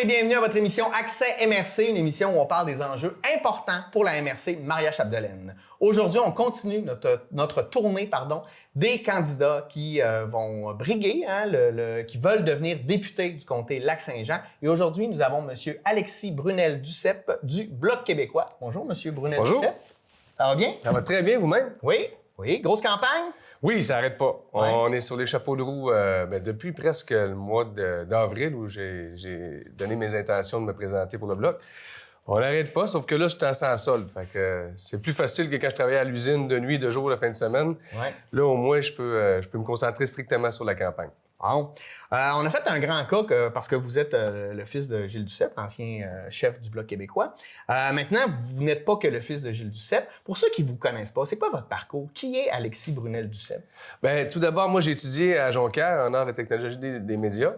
et bienvenue à votre émission Accès MRC, une émission où on parle des enjeux importants pour la MRC Maria-Chapdelaine. Aujourd'hui, on continue notre tournée des candidats qui vont briguer, qui veulent devenir députés du comté Lac-Saint-Jean. Et aujourd'hui, nous avons M. Alexis Brunel-Duceppe du Bloc québécois. Bonjour, M. Brunel-Duceppe. Bonjour. Ça va bien? Ça va très bien, vous-même? Oui. Grosse campagne? Oui, ça n'arrête pas. Ouais. On est sur les chapeaux de roue depuis presque le mois d'avril où j'ai donné mes intentions de me présenter pour le Bloc. On n'arrête pas, sauf que là, je suis sans solde. Fait que c'est plus facile que quand je travaillais à l'usine de nuit, de jour, de fin de semaine. Ouais. Là, au moins, je peux me concentrer strictement sur la campagne. Bon. On a fait un grand cas parce que vous êtes le fils de Gilles Duceppe, ancien chef du Bloc québécois. Maintenant, vous n'êtes pas que le fils de Gilles Duceppe. Pour ceux qui ne vous connaissent pas, c'est quoi votre parcours? Qui est Alexis Brunel-Duceppe? Bien, tout d'abord, moi, j'ai étudié à Jonquière en arts et technologies des médias,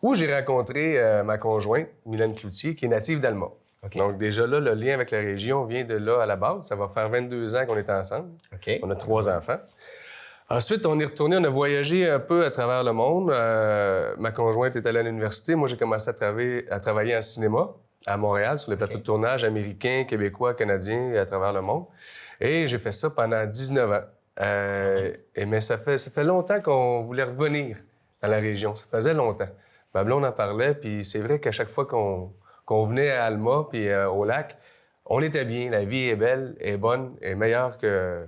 où j'ai rencontré ma conjointe, Mylène Cloutier, qui est native d'Alma. Okay. Donc, déjà là, le lien avec la région vient de là à la base. Ça va faire 22 ans qu'on est ensemble. Okay. On a 3 enfants. Ensuite, on est retourné, on a voyagé un peu à travers le monde. Ma conjointe est allée à l'université. Moi, j'ai commencé à travailler en cinéma à Montréal, sur les plateaux de tournage américains, québécois, canadiens, à travers le monde. Et j'ai fait ça pendant 19 ans. Mais ça fait longtemps qu'on voulait revenir dans la région. Ça faisait longtemps. Ma blonde en parlait, puis c'est vrai qu'à chaque fois qu'on venait à Alma puis au lac, on était bien. La vie est belle, est bonne, est meilleure que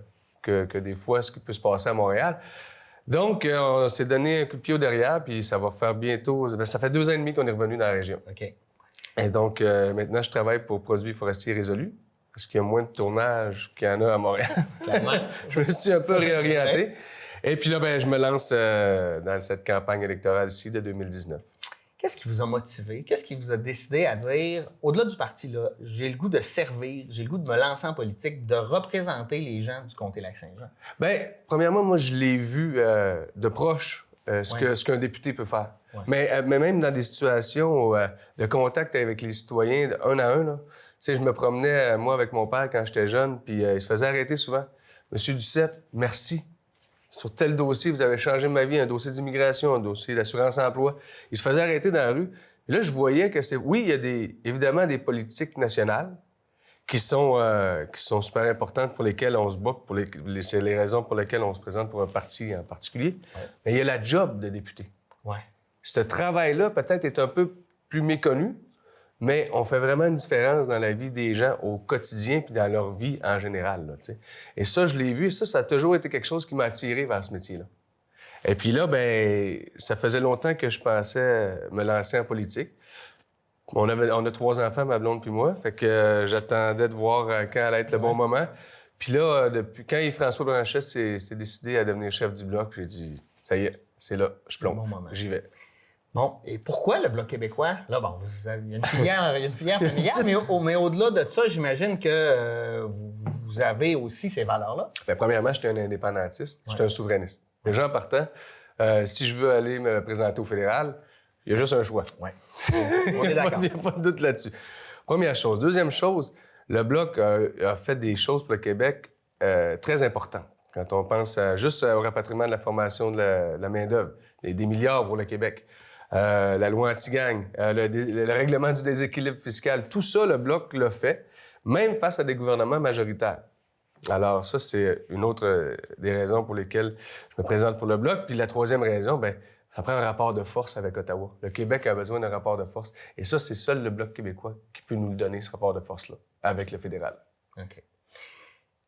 des fois ce qui peut se passer à Montréal. Donc, on s'est donné un coup de pied au derrière, puis ça va faire bientôt... Ça fait 2 ans et demi qu'on est revenu dans la région. OK. Et donc, maintenant, je travaille pour Produits forestiers résolus, parce qu'il y a moins de tournage qu'il y en a à Montréal. Clairement. Je me suis un peu réorienté. Ouais. Et puis là, je me lance dans cette campagne électorale ici de 2019. Qu'est-ce qui vous a motivé? Qu'est-ce qui vous a décidé à dire, au-delà du parti, là, j'ai le goût de servir, j'ai le goût de me lancer en politique, de représenter les gens du comté Lac-Saint-Jean? Bien, premièrement, moi, je l'ai vu de proche, ce qu'un député peut faire. Ouais. Mais même dans des situations de contact avec les citoyens, un à un, là, tu sais, je me promenais, moi, avec mon père quand j'étais jeune, puis il se faisait arrêter souvent. « Monsieur Duceppe, merci. Sur tel dossier, vous avez changé ma vie, un dossier d'immigration, un dossier d'assurance-emploi. » Il se faisait arrêter dans la rue. Et là, je voyais que il y a évidemment des politiques nationales qui sont super importantes pour lesquelles on se bat, c'est les raisons pour lesquelles on se présente pour un parti en particulier. Ouais. Mais il y a la job de député. Ouais. Ce travail-là, peut-être, est un peu plus méconnu, mais on fait vraiment une différence dans la vie des gens au quotidien puis dans leur vie en général. Là, et ça, je l'ai vu, et ça a toujours été quelque chose qui m'a attiré vers ce métier-là. Et puis là, ça faisait longtemps que je pensais me lancer en politique. On a 3 enfants, ma blonde puis moi, fait que j'attendais de voir quand allait être le bon moment. Puis là, depuis quand Yves-François Blanchet s'est décidé à devenir chef du Bloc, j'ai dit, ça y est, c'est là, je plombe, j'y vais. Bon, et pourquoi le Bloc québécois? Là, bon, il y a une filière familiale, mais au-delà de ça, j'imagine que vous avez aussi ces valeurs-là. Bien, premièrement, j'étais un indépendantiste, j'étais un souverainiste. Les gens partant, si je veux aller me présenter au fédéral, il y a juste un choix. Oui. On est d'accord. Il n'y a pas de doute là-dessus. Première chose. Deuxième chose, le Bloc a fait des choses pour le Québec très importantes. Quand on pense juste au rapatriement de la formation de la main-d'œuvre, des milliards pour le Québec. La loi anti-gang, le règlement du déséquilibre fiscal, tout ça, le Bloc l'a fait, même face à des gouvernements majoritaires. Alors ça, c'est une autre des raisons pour lesquelles je me présente pour le Bloc. Puis la troisième raison, ça prend un rapport de force avec Ottawa. Le Québec a besoin d'un rapport de force. Et ça, c'est seul le Bloc québécois qui peut nous le donner, ce rapport de force-là, avec le fédéral. OK.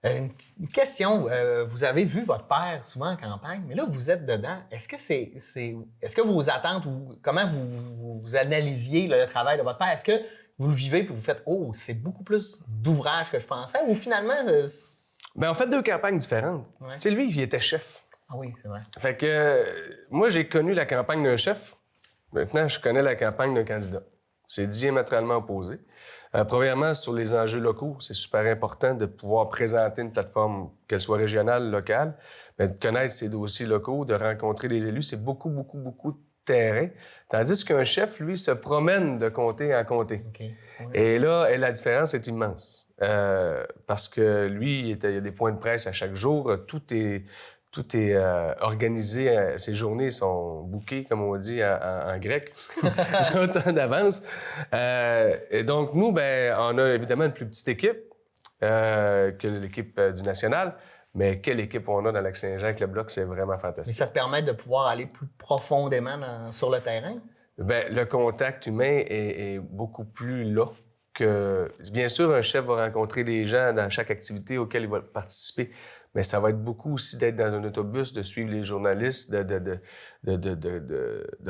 Une question, vous avez vu votre père souvent en campagne, mais là, vous êtes dedans. Est-ce que vos attentes ou comment vous analysiez le travail de votre père? Est-ce que vous le vivez et vous faites « Oh, c'est beaucoup plus d'ouvrage que je pensais » ou finalement... Bien, on fait 2 campagnes différentes. Ouais. Tu sais, lui, il était chef. Ah oui, c'est vrai. Fait que moi, j'ai connu la campagne d'un chef. Maintenant, je connais la campagne d'un candidat. C'est diamétralement opposé. Premièrement, sur les enjeux locaux, c'est super important de pouvoir présenter une plateforme, qu'elle soit régionale, locale, mais de connaître ces dossiers locaux, de rencontrer les élus. C'est beaucoup de terrain. Tandis qu'un chef, lui, se promène de comté en comté. Okay. Ouais. Et là, la différence est immense. Parce que lui, il y a des points de presse à chaque jour. Tout tout est organisé. Ces journées sont bookées, comme on dit en grec, longtemps d'avance. Et donc, nous, ben, on a évidemment une plus petite équipe que l'équipe du National. Mais quelle équipe on a dans Lac-Saint-Jean avec le bloc, c'est vraiment fantastique. Mais ça te permet de pouvoir aller plus profondément sur le terrain? Bien, le contact humain est beaucoup plus là que... Bien sûr, un chef va rencontrer des gens dans chaque activité auquel il va participer, mais ça va être beaucoup aussi d'être dans un autobus, de suivre les journalistes, de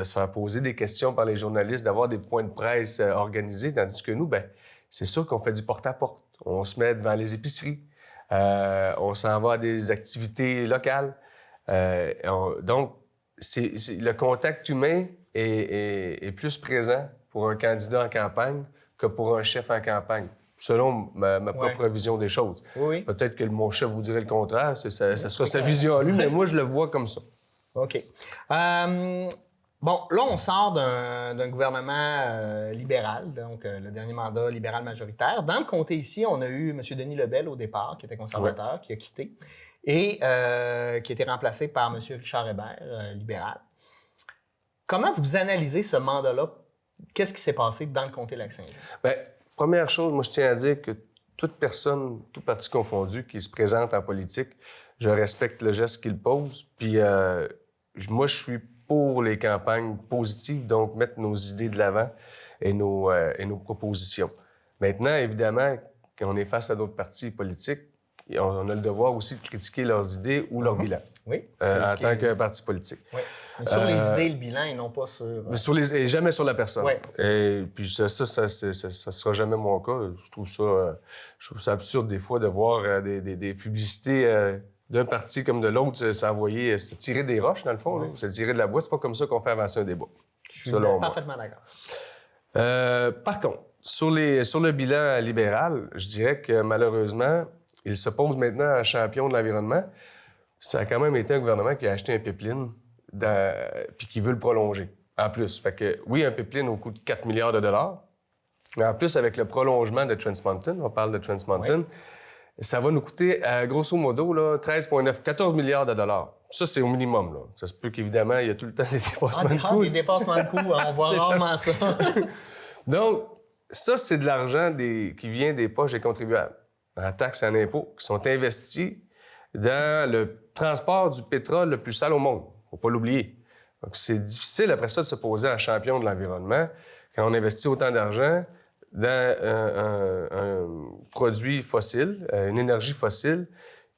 se faire poser des questions par les journalistes, d'avoir des points de presse organisés, tandis que nous, bien, c'est sûr qu'on fait du porte-à-porte. On se met devant les épiceries. On s'en va à des activités locales. Donc, le contact humain est plus présent pour un candidat en campagne que pour un chef en campagne, selon ma propre vision des choses. Oui. Peut-être que mon chef vous dirait le contraire, ça sera sa vision à lui, mais moi, je le vois comme ça. OK. Bon, là, on sort d'un gouvernement libéral, donc le dernier mandat libéral majoritaire. Dans le comté ici, on a eu M. Denis Lebel au départ, qui était conservateur, qui a quitté, et qui a été remplacé par M. Richard Hébert, libéral. Comment vous analysez ce mandat-là? Qu'est-ce qui s'est passé dans le comté Lac-Saint-Jean? Bien, première chose, moi, je tiens à dire que toute personne, tout parti confondu, qui se présente en politique, je respecte le geste qu'il pose, puis moi, je suis pour les campagnes positives, donc mettre nos idées de l'avant et nos propositions. Maintenant, évidemment, quand on est face à d'autres partis politiques, on a le devoir aussi de critiquer leurs idées ou leur bilan. Oui. En tant que parti politique. Oui. Mais sur les idées et le bilan, et non pas sur... Et jamais sur la personne. Oui. Et puis ça sera jamais mon cas. Je trouve ça absurde des fois de voir des publicités d'un parti comme de l'autre s'envoyer, se tirer des roches, dans le fond, là, se tirer de la boîte. C'est pas comme ça qu'on fait avancer un débat. Je suis parfaitement d'accord. Par contre, sur le bilan libéral, je dirais que malheureusement, il se pose maintenant un champion de l'environnement. Ça a quand même été un gouvernement qui a acheté un pipeline puis qui veut le prolonger, en plus. Fait que, oui, un pipeline au coût de 4 milliards de dollars, mais en plus, avec le prolongement de Trans Mountain, on parle de Trans Mountain, ça va nous coûter, grosso modo, 14 milliards de dollars. Ça, c'est au minimum. Là. Ça se peut qu'évidemment, il y a tout le temps des dépassements de coûts. Des dépassements de coûts, on voit rarement ça. Donc, ça, c'est de l'argent qui vient des poches des contribuables, en taxes et en impôts, qui sont investis dans le transport du pétrole le plus sale au monde. Il ne faut pas l'oublier. Donc, c'est difficile, après ça, de se poser un champion de l'environnement quand on investit autant d'argent dans un produit fossile, une énergie fossile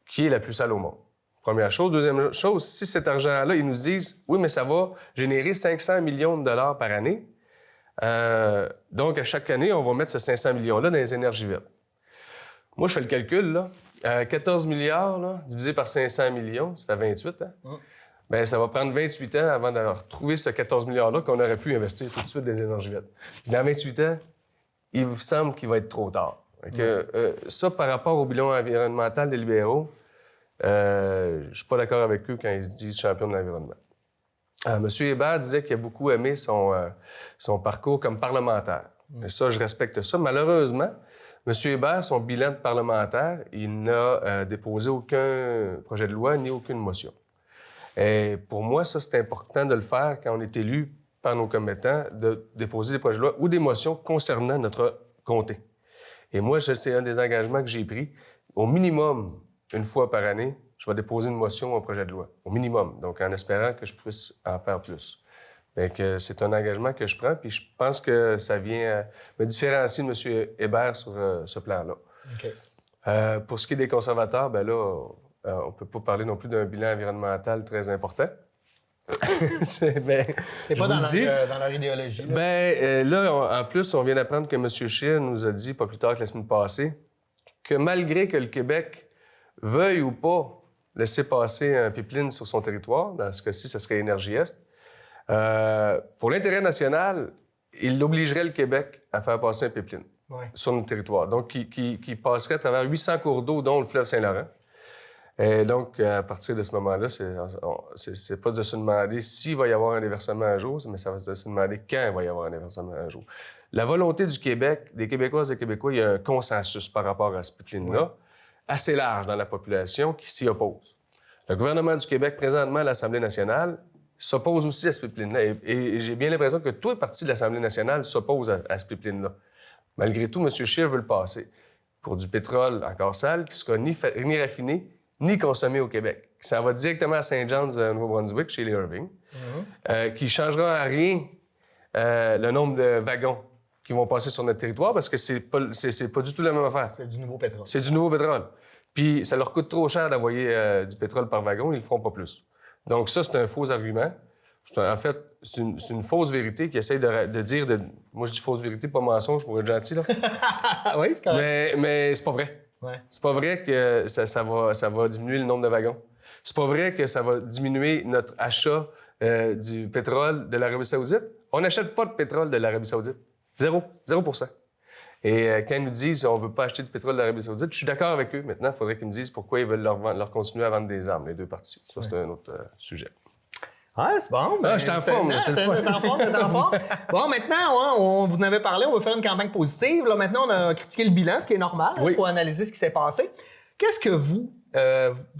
qui est la plus sale au monde. Première chose. Deuxième chose, si cet argent-là, ils nous disent « Oui, mais ça va générer 500 millions de dollars par année. Donc, à chaque année, on va mettre ces 500 millions-là dans les énergies vertes. » Moi, je fais le calcul, là. 14 milliards, là, divisé par 500 millions, ça fait 28 ans. Bien, ça va prendre 28 ans avant de retrouver ce 14 milliards-là qu'on aurait pu investir tout de suite dans les énergies vertes. Puis dans 28 ans, il vous semble qu'il va être trop tard. Ça, par rapport au bilan environnemental des libéraux, je suis pas d'accord avec eux quand ils se disent champion de l'environnement. M. Hébert disait qu'il a beaucoup aimé son parcours comme parlementaire. Et ça, je respecte ça. Malheureusement, M. Hébert, son bilan de parlementaire, il n'a déposé aucun projet de loi ni aucune motion. Et pour moi, ça, c'est important de le faire quand on est élu par nos commettants, de déposer des projets de loi ou des motions concernant notre comté. Et moi, c'est un des engagements que j'ai pris. Au minimum, une fois par année, je vais déposer une motion ou un projet de loi. Au minimum. Donc, en espérant que je puisse en faire plus. Donc, c'est un engagement que je prends, puis je pense que ça vient me différencier de M. Hébert sur ce plan-là. Okay. Pour ce qui est des conservateurs, bien là, on ne peut pas parler non plus d'un bilan environnemental très important. C'est pas dans leur idéologie. Là, là en plus, on vient d'apprendre que M. Scheer nous a dit, pas plus tard que la semaine passée, que malgré que le Québec veuille ou pas laisser passer un pipeline sur son territoire, dans ce cas-ci, ce serait Énergie Est, pour l'intérêt national, il obligerait le Québec à faire passer un pipeline sur notre territoire. Donc, qui passerait à travers 800 cours d'eau, dont le fleuve Saint-Laurent. Et donc, à partir de ce moment-là, c'est pas de se demander s'il va y avoir un déversement un jour, mais ça va se demander quand il va y avoir un déversement un jour. La volonté du Québec, des Québécoises et des Québécois, il y a un consensus par rapport à ce pipeline-là, assez large dans la population qui s'y oppose. Le gouvernement du Québec, présentement à l'Assemblée nationale, s'oppose aussi à ce pipeline-là. Et j'ai bien l'impression que tous les partis de l'Assemblée nationale s'opposent à ce pipeline-là. Malgré tout, M. Scheer veut le passer pour du pétrole encore sale qui ne sera ni raffiné ni consommé au Québec. Ça va directement à St. John's, Nouveau-Brunswick, chez les Irving, qui ne changera à rien le nombre de wagons qui vont passer sur notre territoire parce que c'est pas du tout la même affaire. C'est du nouveau pétrole. C'est du nouveau pétrole. Puis ça leur coûte trop cher d'envoyer du pétrole par wagon, ils ne le feront pas plus. Donc ça, c'est un faux argument. En fait, c'est une fausse vérité qui essaie de dire... Moi, je dis fausse vérité, pas mensonge, pour être gentil, là. Oui, c'est correct. Mais c'est pas vrai. Ouais. C'est pas vrai que ça va diminuer le nombre de wagons. C'est pas vrai que ça va diminuer notre achat du pétrole de l'Arabie saoudite. On n'achète pas de pétrole de l'Arabie saoudite. 0%. Et quand ils nous disent qu'on ne veut pas acheter du pétrole de l'Arabie saoudite, je suis d'accord avec eux. Maintenant, il faudrait qu'ils me disent pourquoi ils veulent leur continuer à vendre des armes, les deux parties. Ça, c'est un autre sujet. Ah, c'est bon. Je suis en forme, c'est le fun. T'es en forme. Bon, maintenant, on vous en avait parlé, on va faire une campagne positive. Là, maintenant, on a critiqué le bilan, ce qui est normal. Il faut analyser ce qui s'est passé. Qu'est-ce que vous,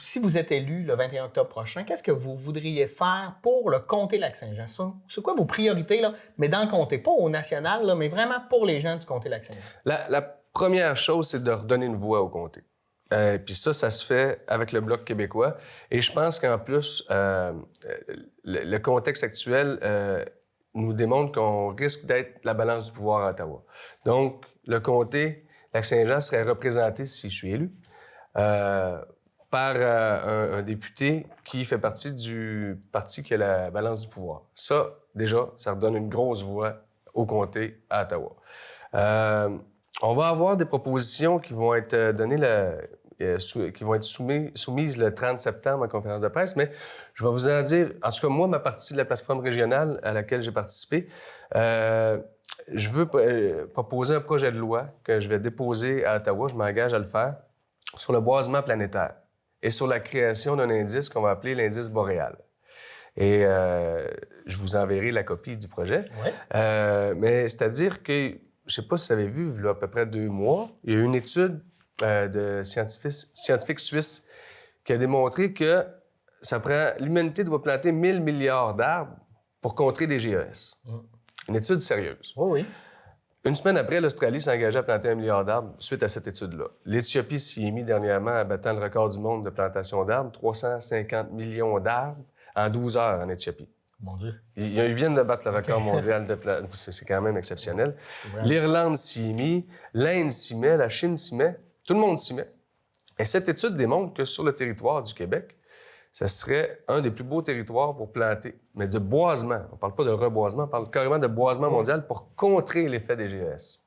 si vous êtes élu le 21 octobre prochain, qu'est-ce que vous voudriez faire pour le comté Lac-Saint-Jean? C'est quoi vos priorités, là? Mais dans le comté, pas au national, là, mais vraiment pour les gens du comté Lac-Saint-Jean. La première chose, c'est de redonner une voix au comté. Puis ça se fait avec le Bloc québécois. Et je pense qu'en plus, le contexte actuel nous démontre qu'on risque d'être la balance du pouvoir à Ottawa. Donc, le comté Lac-Saint-Jean serait représenté, si je suis élu, par un député qui fait partie du parti qui a la balance du pouvoir. Ça, déjà, ça redonne une grosse voix au comté à Ottawa. On va avoir des propositions qui vont être données qui vont être soumises le 30 septembre en conférence de presse, mais je vais vous en dire, en tout cas, moi, ma partie de la plateforme régionale à laquelle j'ai participé, je veux proposer un projet de loi que je vais déposer à Ottawa, je m'engage à le faire, sur le boisement planétaire et sur la création d'un indice qu'on va appeler l'indice boréal. Et je vous enverrai la copie du projet. Ouais. Mais c'est-à-dire que, je ne sais pas si vous avez vu, il y a à peu près 2 mois, il y a eu une étude de scientifiques suisses qui a démontré que l'humanité doit planter 1000 milliards d'arbres pour contrer des GES. Une étude sérieuse. Oh oui. Une semaine après, l'Australie s'est engagée à planter 1 milliard d'arbres suite à cette étude-là. L'Éthiopie s'y est mis dernièrement à battant le record du monde de plantation d'arbres, 350 millions d'arbres en 12 heures en Éthiopie. Mon Dieu. Ils viennent de battre le record mondial de plantation. C'est quand même exceptionnel. L'Irlande s'y est mis, l'Inde s'y met, la Chine s'y met, tout le monde s'y met. Et cette étude démontre que sur le territoire du Québec, ça serait un des plus beaux territoires pour planter, mais de boisement. On ne parle pas de reboisement, on parle carrément de boisement mondial pour contrer l'effet des GES.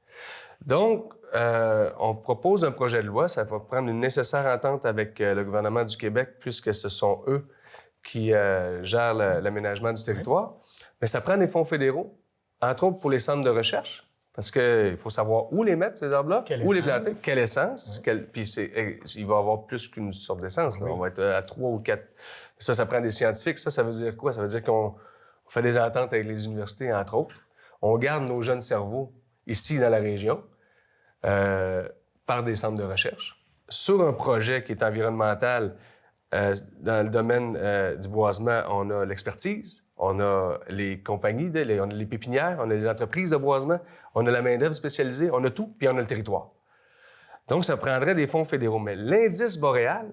Donc, on propose un projet de loi. Ça va prendre une nécessaire entente avec le gouvernement du Québec, puisque ce sont eux qui gèrent l'aménagement du territoire. Mais ça prend des fonds fédéraux, entre autres pour les centres de recherche, parce qu'il faut savoir où les mettre, ces arbres-là, où les planter, quelle essence. Puis il va y avoir plus qu'une sorte d'essence. Oui. On va être à 3 ou 4. Ça prend des scientifiques. Ça veut dire quoi? Ça veut dire qu'on fait des ententes avec les universités, entre autres. On garde nos jeunes cerveaux ici dans la région par des centres de recherche sur un projet qui est environnemental. Dans le domaine du boisement, on a l'expertise, on a les compagnies, on a les pépinières, on a les entreprises de boisement, on a la main-d'œuvre spécialisée, on a tout, puis on a le territoire. Donc, ça prendrait des fonds fédéraux. Mais l'indice boréal,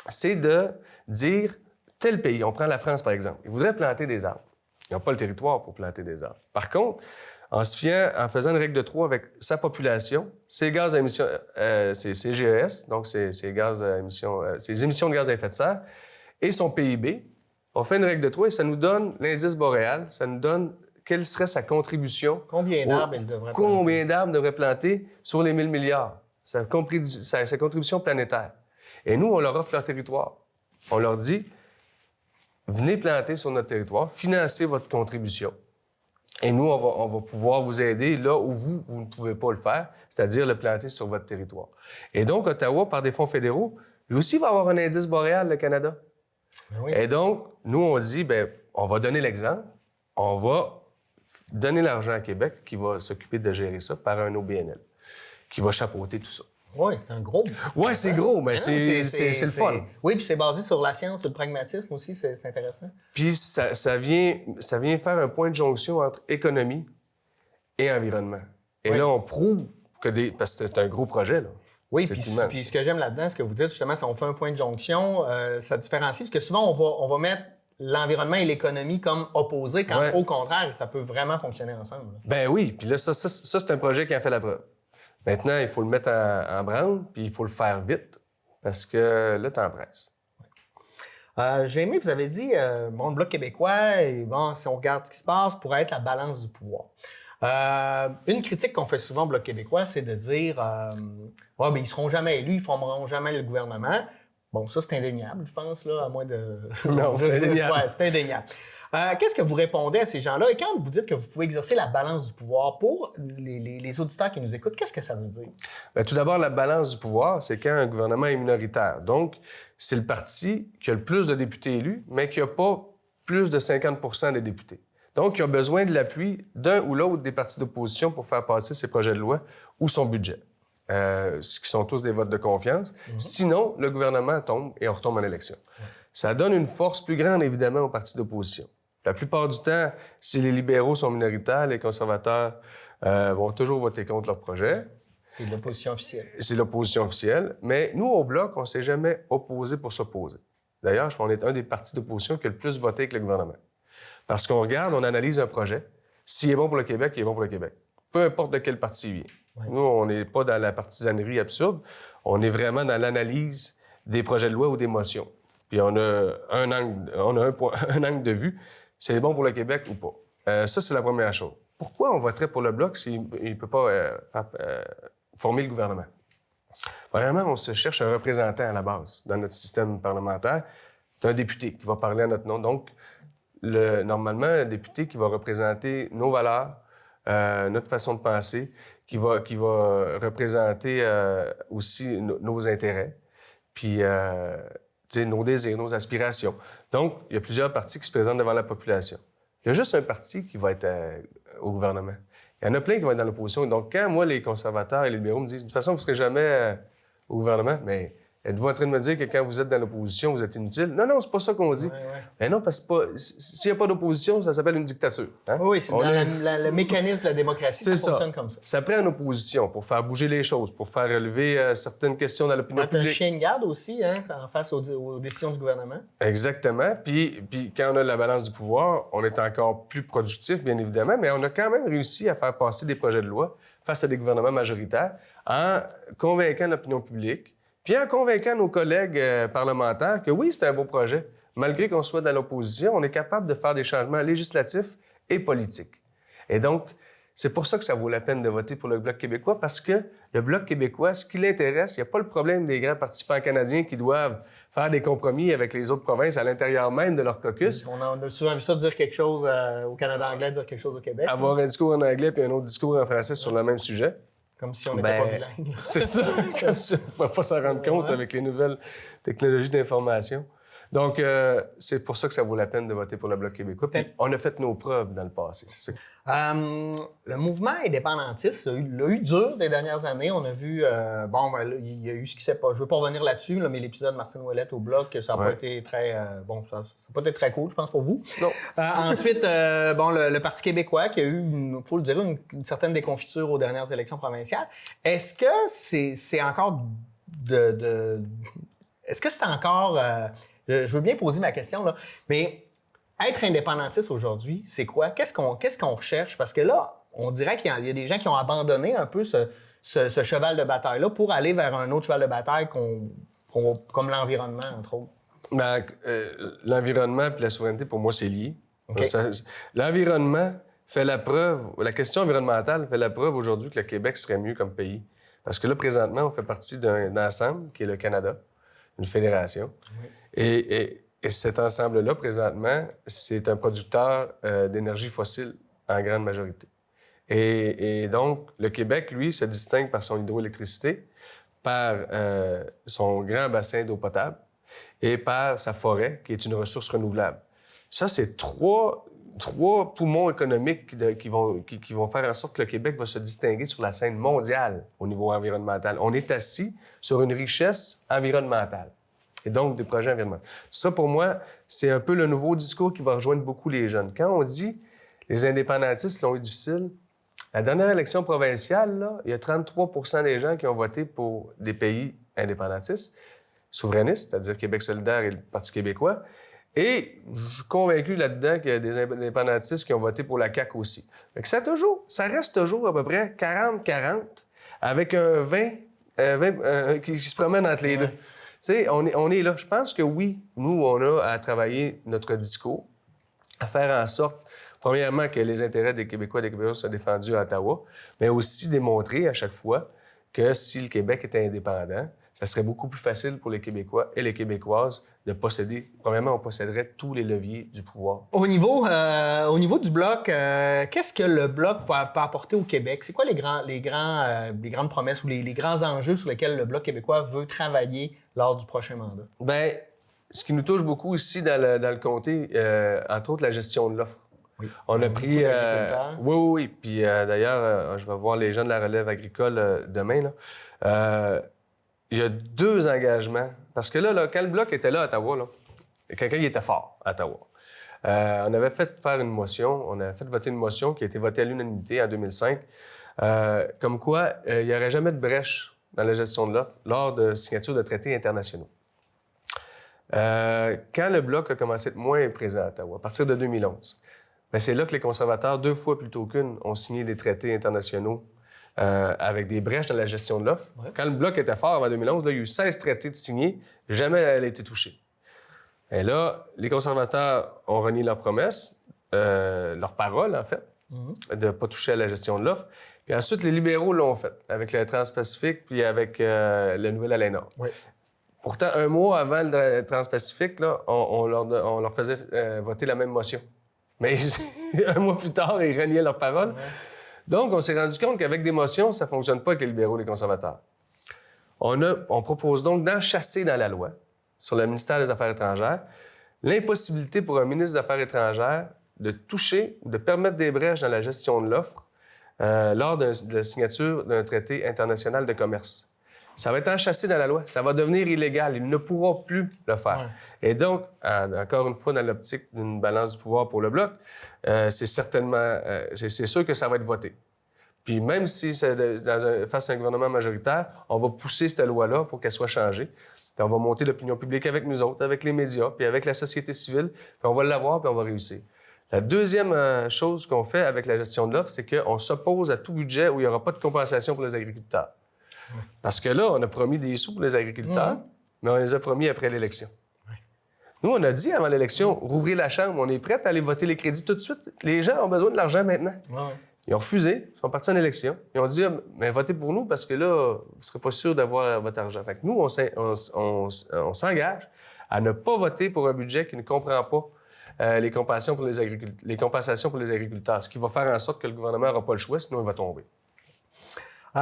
c'est de dire tel pays, on prend la France par exemple, ils voudraient planter des arbres. Ils n'ont pas le territoire pour planter des arbres. Par contre, en faisant une règle de 3 avec sa population, ses gaz à émissions, ses GES, donc ses gaz à émissions, ses émissions de gaz à effet de serre, et son PIB, on fait une règle de 3 et ça nous donne l'indice boréal, ça nous donne quelle serait sa contribution. Combien d'arbres elle devrait planter? Combien d'arbres devrait planter sur les 1000 milliards, sa contribution planétaire. Et nous, on leur offre leur territoire. On leur dit, venez planter sur notre territoire, financez votre contribution. Et nous, on va pouvoir vous aider là où vous ne pouvez pas le faire, c'est-à-dire le planter sur votre territoire. Et donc, Ottawa, par des fonds fédéraux, lui aussi va avoir un indice boréal, le Canada. Oui. Et donc, nous, on dit, bien, on va donner l'exemple, on va donner l'argent à Québec qui va s'occuper de gérer ça par un OBNL, qui va chapeauter tout ça. Oui, c'est un gros. Ouais, c'est gros, mais c'est le fun. Oui, puis c'est basé sur la science, sur le pragmatisme aussi, c'est intéressant. Puis ça vient faire un point de jonction entre économie et environnement. Et là, on prouve parce que c'est un gros projet, là. Oui, puis ce que j'aime là-dedans, ce que vous dites, justement, si on fait un point de jonction, ça différencie, parce que souvent, on va mettre l'environnement et l'économie comme opposés, quand au contraire, ça peut vraiment fonctionner ensemble. Ben oui, puis là, ça c'est un projet qui a fait la preuve. Maintenant, il faut le mettre en branle, puis il faut le faire vite, parce que le temps presse. J'ai aimé, vous avez dit, le Bloc québécois, et si on regarde ce qui se passe, pourrait être la balance du pouvoir. Une critique qu'on fait souvent au Bloc québécois, c'est de dire ils ne seront jamais élus, ils ne formeront jamais le gouvernement. Bon, ça, c'est indéniable, je pense, là, à moins de... Non, c'est indéniable. Ouais, c'est indéniable. Qu'est-ce que vous répondez à ces gens-là? Et quand vous dites que vous pouvez exercer la balance du pouvoir, pour les auditeurs qui nous écoutent, qu'est-ce que ça veut dire? Bien, tout d'abord, la balance du pouvoir, c'est quand un gouvernement est minoritaire. Donc, c'est le parti qui a le plus de députés élus, mais qui n'a pas plus de 50 % des députés. Donc, il a besoin de l'appui d'un ou l'autre des partis d'opposition pour faire passer ses projets de loi ou son budget, ce qui sont tous des votes de confiance. Sinon, le gouvernement tombe et on retombe en élection. Ça donne une force plus grande, évidemment, aux partis d'opposition. La plupart du temps, si les libéraux sont minoritaires, les conservateurs vont toujours voter contre leur projet. C'est l'opposition officielle. C'est l'opposition officielle. Mais nous, au Bloc, on ne s'est jamais opposé pour s'opposer. D'ailleurs, je pense qu'on est un des partis d'opposition qui a le plus voté avec le gouvernement. Parce qu'on regarde, on analyse un projet. S'il est bon pour le Québec, il est bon pour le Québec. Peu importe de quel parti il vient. Ouais. Nous, on n'est pas dans la partisanerie absurde. On est vraiment dans l'analyse des projets de loi ou des motions. Puis on a un angle de vue. C'est bon pour le Québec ou pas. Ça, c'est la première chose. Pourquoi on voterait pour le Bloc s'il ne peut pas former le gouvernement? Premièrement, on se cherche un représentant à la base dans notre système parlementaire. C'est un député qui va parler à notre nom. Donc, normalement, un député qui va représenter nos valeurs, notre façon de penser, qui va représenter aussi nos intérêts, puis nos désirs, nos aspirations. Donc, il y a plusieurs partis qui se présentent devant la population. Il y a juste un parti qui va être au gouvernement. Il y en a plein qui vont être dans l'opposition. Donc, quand moi, les conservateurs et les libéraux me disent « De toute façon, vous ne serez jamais au gouvernement », mais êtes-vous en train de me dire que quand vous êtes dans l'opposition, vous êtes inutile? Non, non, c'est pas ça qu'on dit. Mais non, parce que s'il n'y a pas d'opposition, ça s'appelle une dictature. Hein? Oui, c'est le mécanisme de la démocratie, ça fonctionne comme ça. Ça prend une opposition pour faire bouger les choses, pour faire relever certaines questions dans l'opinion publique. Un chien de garde aussi, hein, en face aux décisions du gouvernement. Exactement. Puis quand on a la balance du pouvoir, on est encore plus productif, bien évidemment, mais on a quand même réussi à faire passer des projets de loi face à des gouvernements majoritaires en convainquant l'opinion publique, puis en convainquant nos collègues parlementaires que oui, c'est un beau projet. Malgré qu'on soit dans l'opposition, on est capable de faire des changements législatifs et politiques. Et donc, c'est pour ça que ça vaut la peine de voter pour le Bloc québécois, parce que le Bloc québécois, ce qui l'intéresse, il n'y a pas le problème des grands participants canadiens qui doivent faire des compromis avec les autres provinces à l'intérieur même de leur caucus. On a souvent vu ça dire quelque chose au Canada anglais, dire quelque chose au Québec. Avoir un discours en anglais puis un autre discours en français sur le même sujet. Comme si on n'était pas bilingue. C'est ça, comme si on ne pouvait pas s'en rendre compte avec les nouvelles technologies d'information. Donc, c'est pour ça que ça vaut la peine de voter pour le Bloc québécois. Puis, on a fait nos preuves dans le passé. C'est ça. Le mouvement indépendantiste l'a eu dur des dernières années. On a vu, il y a eu ce qui s'est pas. Je ne veux pas revenir là-dessus, mais l'épisode Martine Ouellette au Bloc, ça n'a pas été très, ça n'a pas été très cool, je pense, pour vous. Non. Ensuite, le Parti québécois qui a eu, il faut le dire, une certaine déconfiture aux dernières élections provinciales. Est-ce que c'est encore est-ce que c'est encore je veux bien poser ma question, là, mais être indépendantiste aujourd'hui, c'est quoi? Qu'est-ce qu'on recherche? Parce que là, on dirait qu'il y a des gens qui ont abandonné un peu ce cheval de bataille-là pour aller vers un autre cheval de bataille comme l'environnement, entre autres. L'environnement et la souveraineté, pour moi, c'est lié. Okay. L'environnement fait la preuve, la question environnementale fait la preuve aujourd'hui que le Québec serait mieux comme pays. Parce que là, présentement, on fait partie d'un ensemble qui est le Canada, une fédération. Oui. Et cet ensemble-là, présentement, c'est un producteur d'énergie fossile en grande majorité. Et donc, le Québec, lui, se distingue par son hydroélectricité, par son grand bassin d'eau potable et par sa forêt, qui est une ressource renouvelable. Ça, c'est trois trois poumons économiques qui vont faire en sorte que le Québec va se distinguer sur la scène mondiale au niveau environnemental. On est assis sur une richesse environnementale et donc des projets environnementaux. Ça, pour moi, c'est un peu le nouveau discours qui va rejoindre beaucoup les jeunes. Quand on dit les indépendantistes l'ont eu difficile, la dernière élection provinciale, là, il y a 33 % des gens qui ont voté pour des pays indépendantistes, souverainistes, c'est-à-dire Québec solidaire et le Parti québécois. Et je suis convaincu là-dedans qu'il y a des indépendantistes qui ont voté pour la CAQ aussi. Fait que ça reste toujours à peu près 40-40, avec un 20 qui se promène entre les deux. Tu sais, on est là. Je pense que oui, nous, on a à travailler notre discours, à faire en sorte, premièrement, que les intérêts des Québécois et des Québécoises soient défendus à Ottawa, mais aussi démontrer à chaque fois que si le Québec était indépendant, ça serait beaucoup plus facile pour les Québécois et les Québécoises de posséder. Premièrement, on posséderait tous les leviers du pouvoir. Au niveau du Bloc, qu'est-ce que le Bloc peut apporter au Québec? C'est quoi les grandes promesses ou les grands enjeux sur lesquels le Bloc québécois veut travailler lors du prochain mandat? Bien, ce qui nous touche beaucoup ici dans le comté, entre autres, la gestion de l'offre. Oui. On a pris... Oui. Puis d'ailleurs, je vais voir les gens de la relève agricole demain, là. Il y a 2 engagements. Parce que là, quand le Bloc était là à Ottawa, là, quelqu'un qui était fort à Ottawa, on avait fait faire une motion, on avait fait voter une motion qui a été votée à l'unanimité en 2005, comme quoi il n'y aurait jamais de brèche dans la gestion de l'offre lors de signature de traités internationaux. Quand le Bloc a commencé à être moins présent à Ottawa, à partir de 2011, bien, c'est là que les conservateurs, 2 fois plutôt qu'une, ont signé des traités internationaux avec des brèches dans la gestion de l'offre. Ouais. Quand le Bloc était fort en 2011, là, il y a eu 16 traités de signés, jamais elle a été touchée. Et là, les conservateurs ont renié leur promesse, leur parole, en fait, de ne pas toucher à la gestion de l'offre. Puis ensuite, les libéraux l'ont fait, avec le Trans-Pacifique puis avec le Nouvelle-Alain-Nord. Oui. Pourtant, un mois avant le Trans-Pacifique, là, on leur faisait voter la même motion. Mais un mois plus tard, ils reniaient leur parole. Ouais. Donc, on s'est rendu compte qu'avec des motions, ça ne fonctionne pas avec les libéraux et les conservateurs. On propose donc d'enchasser dans la loi, sur le ministère des Affaires étrangères, l'impossibilité pour un ministre des Affaires étrangères de toucher ou de permettre des brèches dans la gestion de l'offre lors de la signature d'un traité international de commerce. Ça va être enchâssé dans la loi. Ça va devenir illégal. Il ne pourra plus le faire. Ouais. Et donc, encore une fois, dans l'optique d'une balance du pouvoir pour le Bloc, c'est certainement... c'est sûr que ça va être voté. Puis même si c'est face à un gouvernement majoritaire, on va pousser cette loi-là pour qu'elle soit changée. Puis on va monter l'opinion publique avec nous autres, avec les médias, puis avec la société civile. Puis on va l'avoir, puis on va réussir. La deuxième chose qu'on fait avec la gestion de l'offre, c'est qu'on s'oppose à tout budget où il n'y aura pas de compensation pour les agriculteurs. Parce que là, on a promis des sous pour les agriculteurs, mais on les a promis après l'élection. Nous, on a dit avant l'élection, rouvrez la Chambre, on est prêts à aller voter les crédits tout de suite. Les gens ont besoin de l'argent maintenant. Ils ont refusé, ils sont partis en élection. Ils ont dit, mais votez pour nous parce que là, vous ne serez pas sûr d'avoir votre argent. Fait que nous, on s'engage à ne pas voter pour un budget qui ne comprend pas les compensations pour les agriculteurs, ce qui va faire en sorte que le gouvernement n'aura pas le choix, sinon il va tomber. Vous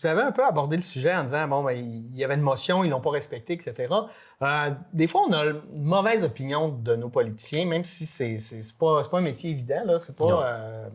avez un peu abordé le sujet en disant, bon, ben, il y avait une motion, ils l'ont pas respectée, etc. Des fois, on a une mauvaise opinion de nos politiciens, même si c'est pas un métier évident, là. C'est pas...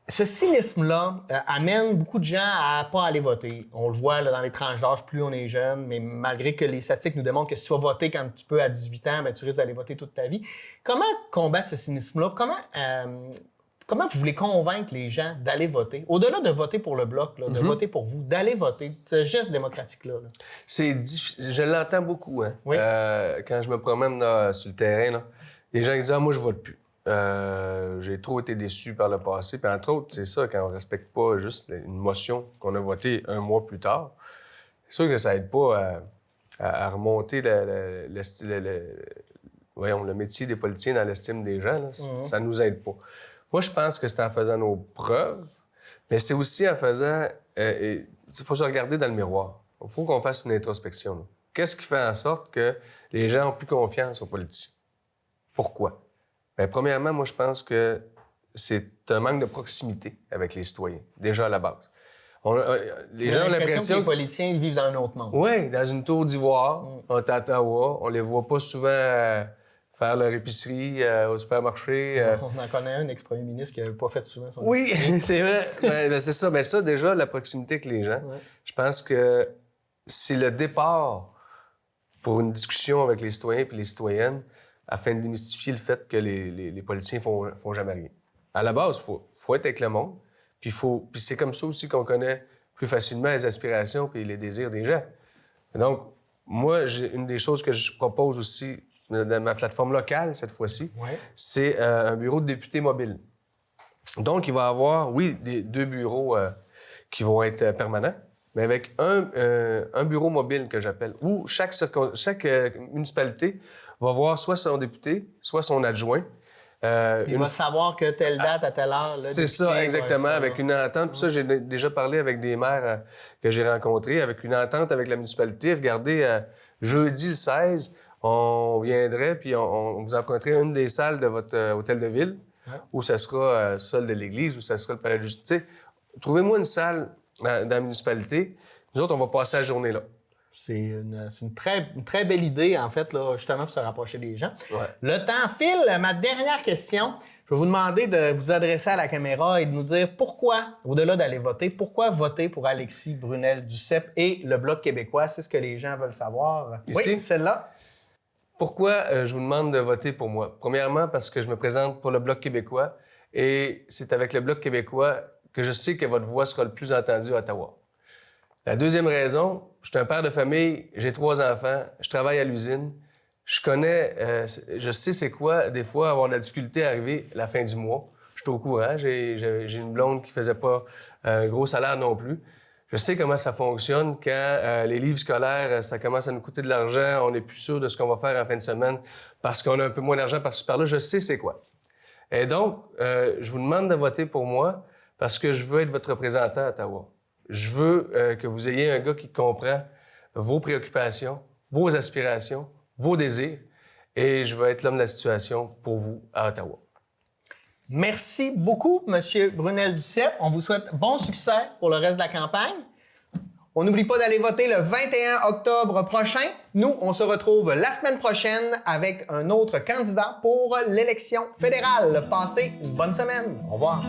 Ce cynisme-là amène beaucoup de gens à pas aller voter. On le voit là, dans les tranches d'âge, plus on est jeune, mais malgré que les statistiques nous démontrent que si tu vas voter quand tu peux à 18 ans, ben, tu risques d'aller voter toute ta vie. Comment combattre ce cynisme-là? Comment vous voulez convaincre les gens d'aller voter? Au-delà de voter pour le Bloc, là, de voter pour vous, d'aller voter, ce geste démocratique-là. Là. C'est difficile. Je l'entends beaucoup. Hein? Oui. Quand je me promène là, sur le terrain, là, les gens qui disent « Ah, moi, je vote plus. J'ai trop été déçu par le passé. » Puis entre autres, c'est ça, quand on ne respecte pas juste une motion qu'on a votée un mois plus tard, c'est sûr que ça n'aide pas à remonter le métier des politiciens dans l'estime des gens. Là. Ça ne nous aide pas. Moi, je pense que c'est en faisant nos preuves, mais c'est aussi en faisant... Il faut se regarder dans le miroir. Il faut qu'on fasse une introspection. Là. Qu'est-ce qui fait en sorte que les gens ont plus confiance aux politiciens? Pourquoi? Bien, premièrement, moi, je pense que c'est un manque de proximité avec les citoyens, déjà à la base. Les gens ont l'impression que les politiciens ils vivent dans un autre monde. Oui, dans une tour d'ivoire, on est à Ottawa, on les voit pas souvent... faire leur épicerie au supermarché. On en connaît un ex-premier ministre qui n'avait pas fait souvent son Oui, épicerie. c'est vrai. Ben, c'est ça. Mais ça, déjà, la proximité avec les gens, je pense que c'est le départ pour une discussion avec les citoyens et les citoyennes afin de démystifier le fait que les politiciens font jamais rien. À la base, faut être avec le monde, puis c'est comme ça aussi qu'on connaît plus facilement les aspirations et les désirs des gens. Donc, moi, une des choses que je propose aussi dans ma plateforme locale, cette fois-ci, c'est un bureau de député mobile. Donc, il va y avoir, oui, deux bureaux qui vont être permanents, mais avec un bureau mobile que j'appelle, où chaque municipalité va avoir soit son député, soit son adjoint. Il va savoir que telle date à telle heure. C'est ça, exactement, avec une entente. Puis ça, j'ai déjà parlé avec des maires que j'ai rencontrés, avec une entente avec la municipalité. Regardez, jeudi le 16, on viendrait, puis on vous emprunterait une des salles de votre hôtel de ville, où ça sera celle de l'église, où ça sera le palais de justice. Trouvez-moi une salle dans la municipalité. Nous autres, on va passer la journée là. C'est une très belle idée, en fait, là, justement, pour se rapprocher des gens. Le temps file. Ma dernière question, je vais vous demander de vous adresser à la caméra et de nous dire pourquoi, au-delà d'aller voter, pourquoi voter pour Alexis Brunel-Duceppe et le Bloc québécois? C'est ce que les gens veulent savoir. Ici? Oui, celle-là. Pourquoi je vous demande de voter pour moi? Premièrement, parce que je me présente pour le Bloc québécois et c'est avec le Bloc québécois que je sais que votre voix sera le plus entendue à Ottawa. La deuxième raison, je suis un père de famille, j'ai 3 enfants, je travaille à l'usine. Je connais, je sais c'est quoi, des fois, avoir de la difficulté à arriver à la fin du mois. Je suis au courant, j'ai une blonde qui faisait pas un gros salaire non plus. Je sais comment ça fonctionne quand les livres scolaires, ça commence à nous coûter de l'argent, on n'est plus sûr de ce qu'on va faire en fin de semaine parce qu'on a un peu moins d'argent par-ci par-là. Je sais c'est quoi. Et donc, je vous demande de voter pour moi parce que je veux être votre représentant à Ottawa. Je veux que vous ayez un gars qui comprend vos préoccupations, vos aspirations, vos désirs, et je veux être l'homme de la situation pour vous à Ottawa. Merci beaucoup, M. Brunel-Duceppe. On vous souhaite bon succès pour le reste de la campagne. On n'oublie pas d'aller voter le 21 octobre prochain. Nous, on se retrouve la semaine prochaine avec un autre candidat pour l'élection fédérale. Passez une bonne semaine. Au revoir.